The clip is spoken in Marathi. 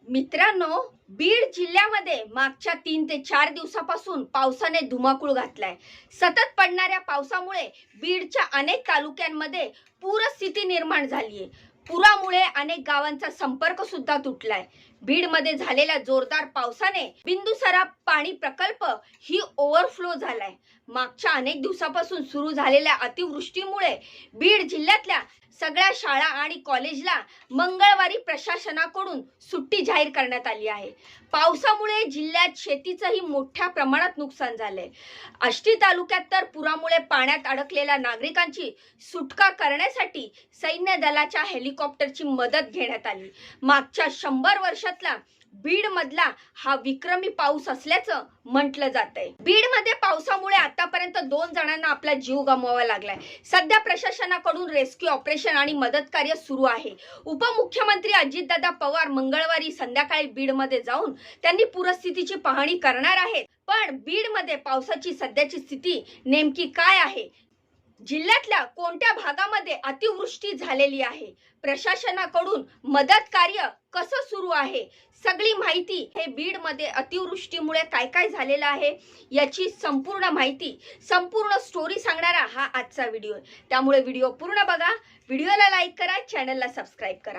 मित्रांनो, बीड जिल्ह्यामध्ये मागच्या 3 ते 4 दिवसापासून पावसाने धुमाकूळ घातलाय। सतत पडणाऱ्या पावसामुळे बीडच्या अनेक तालुक्यांमध्ये पूरस्थिती निर्माण झालीये। पुरामुळे अनेक गावांचा संपर्क सुद्धा तुटलाय। बीडमध्ये झालेल्या जोरदार पावसाने बिंदुसरा पाणी प्रकल्प ही ओव्हरफ्लो झालाय। मागच्या अनेक दिवसापासून सुरू झालेल्या अतिवृष्टीमुळे बीड जिल्ह्यातल्या सगळ्या शाळा आणि कॉलेजला मंगळवारी प्रशासनाकडून सुट्टी जाहीर करण्यात आली आहे। पावसामुळे जिल्ह्यात शेतीचंही मोठ्या प्रमाणात नुकसान झालंय। आष्टी तालुक्यात तर पुरामुळे पाण्यात अडकलेल्या नागरिकांची सुटका करण्यासाठी सैन्य दलाच्या हेलिकॉप्टरची मदत घेण्यात आली। मागच्या 100 वर्षातला बीड मधला हा विक्रमी पाऊस असल्याचं म्हटलं जातंय। बीड मध्ये पावसामुळे आतापर्यंत 2 जणांना आपला जीव गमवावा लागलाय। सध्या प्रशासनाकडून रेस्क्यू ऑपरेशन आणि मदत कार्य सुरू आहे। उपमुख्यमंत्री अजितदादा पवार मंगळवारी संध्याकाळी बीड मध्ये जाऊन त्यांनी पूरस्थितीची पाहणी करणार आहेत। पण बीड मध्ये पावसाची सध्याची स्थिती नेमकी काय आहे, जिल्ह्यातल्या कोणत्या भागामध्ये अतिवृष्टी झालेली आहे, प्रशासनाकडून मदत कार्य कसं सुरू आहे, सगळी माहिती हे बीड मध्ये अतिवृष्टीमुळे काय काय झालेलं आहे याची संपूर्ण माहिती, संपूर्ण स्टोरी सांगणारा हा आजचा व्हिडिओ आहे। त्यामुळे व्हिडिओ पूर्ण बघा, व्हिडिओला लाईक करा, चॅनलला सबस्क्राइब करा।